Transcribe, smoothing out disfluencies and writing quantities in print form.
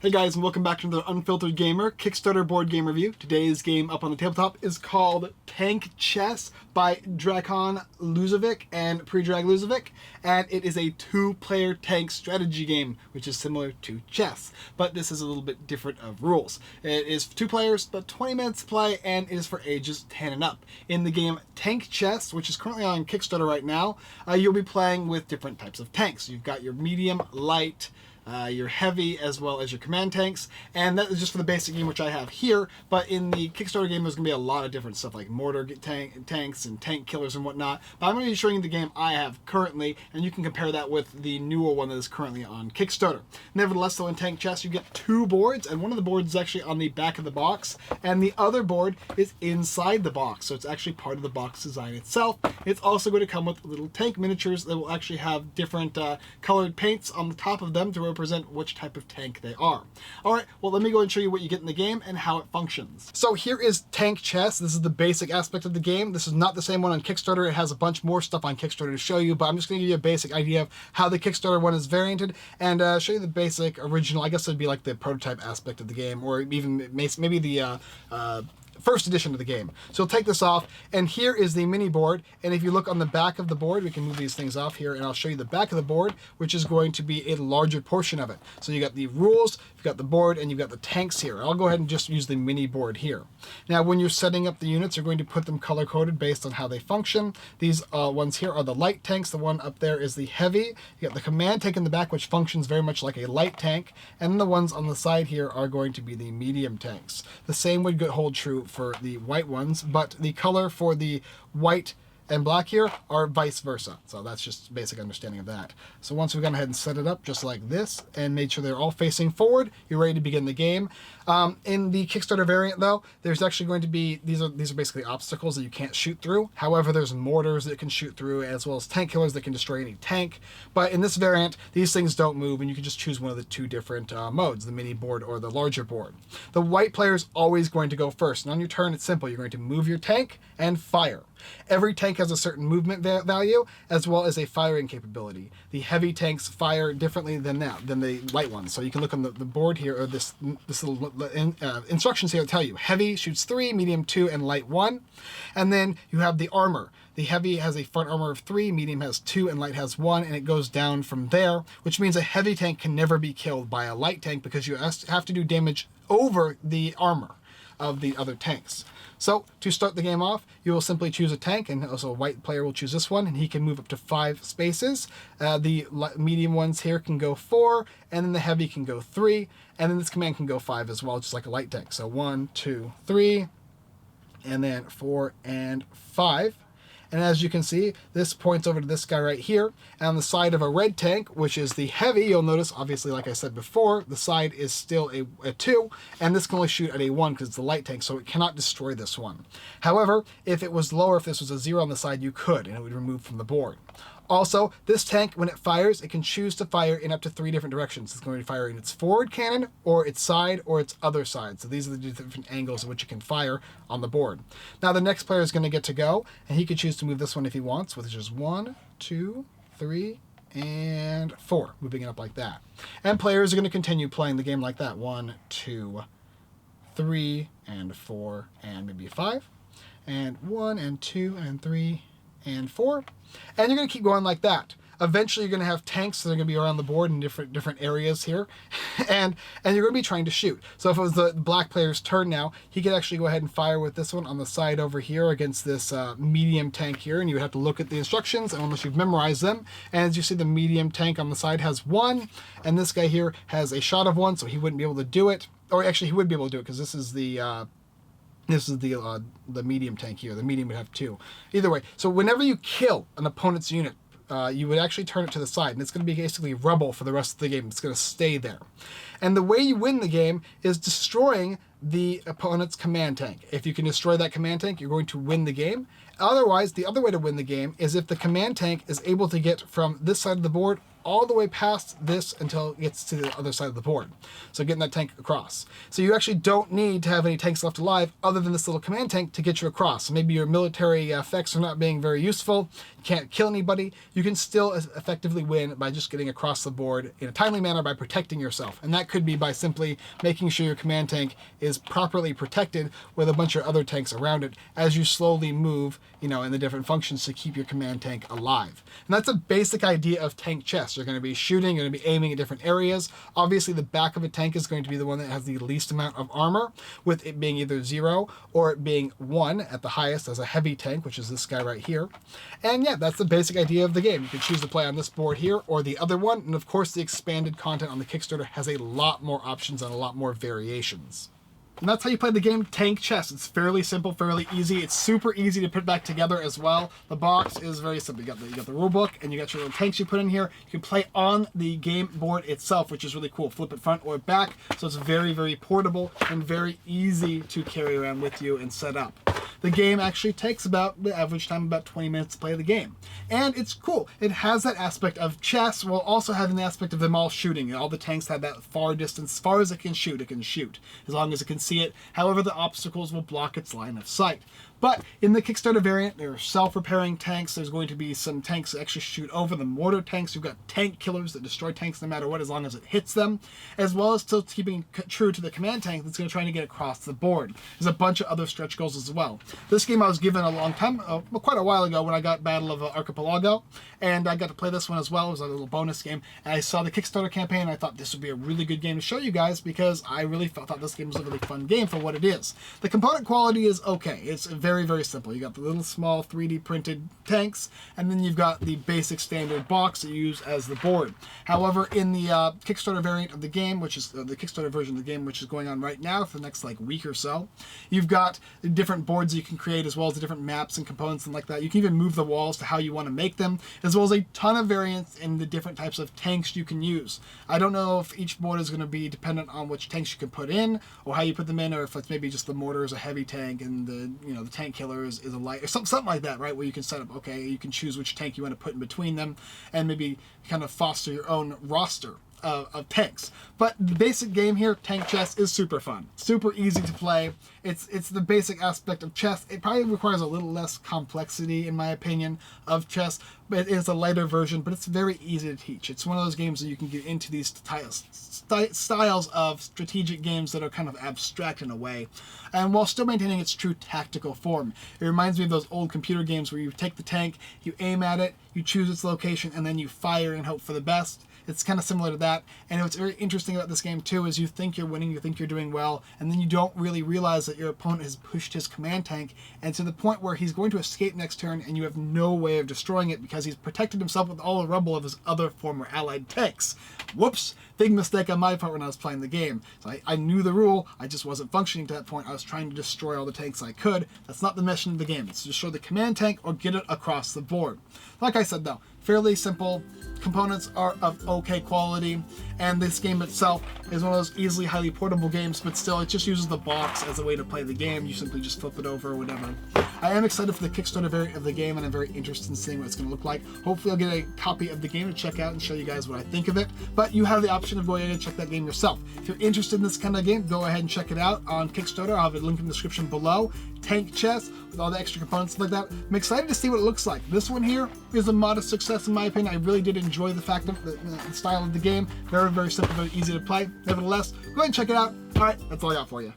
Hey guys, and welcome back to the Unfiltered Gamer Kickstarter board game review. Today's game up on the tabletop is called Tank Chess by Drakon Luzovic and Predrag Luzovic, and it is a two-player tank strategy game, which is similar to chess, but this is a little bit different of rules. It is 2 players, about 20 minutes to play, and it is for ages 10 and up. In the game Tank Chess, which is currently on Kickstarter right now, you'll be playing with different types of tanks. You've got your medium, light, your heavy, as well as your command tanks, and that is just for the basic game, which I have here. But in the Kickstarter game, there's going to be a lot of different stuff like mortar tanks and tank killers and whatnot. But I'm going to be showing you the game I have currently, and you can compare that with the newer one that is currently on Kickstarter. Nevertheless, though, in Tank Chess, you get 2 boards, and one of the boards is actually on the back of the box, and the other board is inside the box, so it's actually part of the box design itself. It's also going to come with little tank miniatures that will actually have different colored paints on the top of them to represent which type of tank they are. Alright, well, let me go and show you what you get in the game and how it functions. So here is Tank Chess. This is the basic aspect of the game. This is not the same one on Kickstarter. It has a bunch more stuff on Kickstarter to show you, but I'm just going to give you a basic idea of how the Kickstarter one is varianted and show you the basic original, I guess it would be like the prototype aspect of the game, or even maybe the first edition of the game. So we'll take this off, and here is the mini board, and if you look on the back of the board, we can move these things off here, and I'll show you the back of the board, which is going to be a larger portion of it. So you got the rules, you've got the board, and you've got the tanks here. I'll go ahead and just use the mini board here. Now when you're setting up the units, you're going to put them color-coded based on how they function. These ones here are the light tanks, the one up there is the heavy. You got the command tank in the back, which functions very much like a light tank, and the ones on the side here are going to be the medium tanks. The same would hold true for the white ones, but the color for the white and black here are vice versa. So that's just basic understanding of that. So once we've gone ahead and set it up just like this and made sure they're all facing forward, you're ready to begin the game. In the Kickstarter variant though, there's actually going to be, these are basically obstacles that you can't shoot through. However, there's mortars that can shoot through, as well as tank killers that can destroy any tank. But in this variant, these things don't move, and you can just choose one of the 2 different modes, the mini board or the larger board. The white player is always going to go first, and on your turn it's simple. You're going to move your tank and fire. Every tank has a certain movement value as well as a firing capability. The heavy tanks fire differently than the light ones. So you can look on the board here, or this little instructions here that tell you heavy shoots 3, medium 2, and light 1. And then you have the armor. The heavy has a front armor of 3, medium has 2, and light has 1, and it goes down from there, which means a heavy tank can never be killed by a light tank because you have to do damage over the armor of the other tanks. So to start the game off, you will simply choose a tank, and also a white player will choose this one, and he can move up to 5 spaces. The medium ones here can go 4, and then the heavy can go 3, and then this command can go 5 as well, just like a light tank. So 1, 2, 3, and then 4 and 5. And as you can see, this points over to this guy right here. And on the side of a red tank, which is the heavy, you'll notice, obviously, like I said before, the side is still a 2, and this can only shoot at a 1 because it's a light tank, so it cannot destroy this one. However, if it was lower, if this was a 0 on the side, you could, and it would remove from the board. Also, this tank, when it fires, it can choose to fire in up to 3 different directions. It's going to fire in its forward cannon, or its side, or its other side. So these are the different angles in which it can fire on the board. Now the next player is going to get to go, and he can choose to move this one if he wants, which is 1, 2, 3, and 4, moving it up like that. And players are going to continue playing the game like that. 1, 2, 3, and 4, and maybe 5. And 1, and 2, and 3, and 4. And you're going to keep going like that. Eventually you're going to have tanks that are going to be around the board in different areas here, and you're going to be trying to shoot. So if it was the black player's turn now, he could actually go ahead and fire with this one on the side over here against this medium tank here, and you would have to look at the instructions unless you've memorized them. And as you see, the medium tank on the side has 1, and this guy here has a shot of 1, so he wouldn't be able to do it. Or actually, he would be able to do it because this is the medium tank here. The medium would have 2. Either way, so whenever you kill an opponent's unit, you would actually turn it to the side, and it's going to be basically rubble for the rest of the game. It's going to stay there. And the way you win the game is destroying the opponent's command tank. If you can destroy that command tank, you're going to win the game. Otherwise, the other way to win the game is if the command tank is able to get from this side of the board all the way past this until it gets to the other side of the board. So getting that tank across. So you actually don't need to have any tanks left alive other than this little command tank to get you across. So maybe your military effects are not being very useful, you can't kill anybody, you can still effectively win by just getting across the board in a timely manner by protecting yourself. And that could be by simply making sure your command tank is properly protected with a bunch of other tanks around it as you slowly move, in the different functions to keep your command tank alive. And that's a basic idea of tank chess. You're going to be shooting, you're going to be aiming at different areas. Obviously, the back of a tank is going to be the one that has the least amount of armor, with it being either 0 or it being 1 at the highest as a heavy tank, which is this guy right here. And yeah, that's the basic idea of the game. You can choose to play on this board here or the other one. And of course, the expanded content on the Kickstarter has a lot more options and a lot more variations. And that's how you play the game Tank Chess. It's fairly simple, fairly easy. It's super easy to put back together as well. The box is very simple. You got the rule book, and you got your little tanks you put in here. You can play on the game board itself, which is really cool. Flip it front or back, so it's very, very portable and very easy to carry around with you and set up. The game actually takes about, the average time, about 20 minutes to play the game. And it's cool. It has that aspect of chess while also having the aspect of them all shooting. All the tanks have that far distance. As far as it can shoot, as long as it can see it. However, the obstacles will block its line of sight. But in the Kickstarter variant, there are self-repairing tanks. There's going to be some tanks that actually shoot over the mortar tanks. You've got tank killers that destroy tanks no matter what, as long as it hits them, as well as still keeping true to the command tank that's going to try to get across the board. There's a bunch of other stretch goals as well. This game I was given a long time, quite a while ago, when I got Battle of Archipelago, and I got to play this one as well. It was a little bonus game, and I saw the Kickstarter campaign, and I thought this would be a really good game to show you guys because I really thought this game was a really fun game for what it is. The component quality is okay. It's very, very simple. You got the little small 3D printed tanks, and then you've got the basic standard box that you use as the board. However, in the Kickstarter variant of the game, which is the Kickstarter version of the game, which is going on right now for the next week or so, you've got different boards you can create, as well as the different maps and components and like that. You can even move the walls to how you want to make them, as well as a ton of variants in the different types of tanks you can use. I don't know if each board is going to be dependent on which tanks you can put in, or how you put them in, or if it's maybe just the mortar is a heavy tank and the the tank killer is a light, or something like that, right? Where you can set up, okay, you can choose which tank you want to put in between them, and maybe kind of foster your own roster of tanks. But the basic game here, Tank Chess, is super fun, super easy to play. It's the basic aspect of chess. It probably requires a little less complexity, in my opinion, of chess, but it is a lighter version, but it's very easy to teach. It's one of those games that you can get into these styles of strategic games that are kind of abstract in a way, and while still maintaining its true tactical form. It reminds me of those old computer games where you take the tank, you aim at it, you choose its location, and then you fire and hope for the best. It's kind of similar to that. And what's very interesting about this game too is you think you're winning, you think you're doing well, and then you don't really realize that your opponent has pushed his command tank, and to the point where he's going to escape next turn and you have no way of destroying it because he's protected himself with all the rubble of his other former allied tanks. Whoops! Big mistake on my part when I was playing the game. So I knew the rule, I just wasn't functioning to that point. I was trying to destroy all the tanks I could. That's not the mission of the game. It's to destroy the command tank or get it across the board. Like I said though, fairly simple. Components are of okay quality, and this game itself is one of those easily highly portable games, but still it just uses the box as a way to play the game. You simply just flip it over or whatever. I am excited for the Kickstarter variant of the game, and I'm very interested in seeing what it's going to look like. Hopefully I'll get a copy of the game to check out and show you guys what I think of it, but you have the option of going ahead and check that game yourself. If you're interested in this kind of game, go ahead and check it out on Kickstarter. I'll have a link in the description below. Tank Chess with all the extra components like that. I'm excited to see what it looks like. This one here is a modest success in my opinion. I really did enjoy the fact of the style of the game. Very, very simple, very easy to play. Nevertheless, go ahead and check it out. All right, that's all I got for you.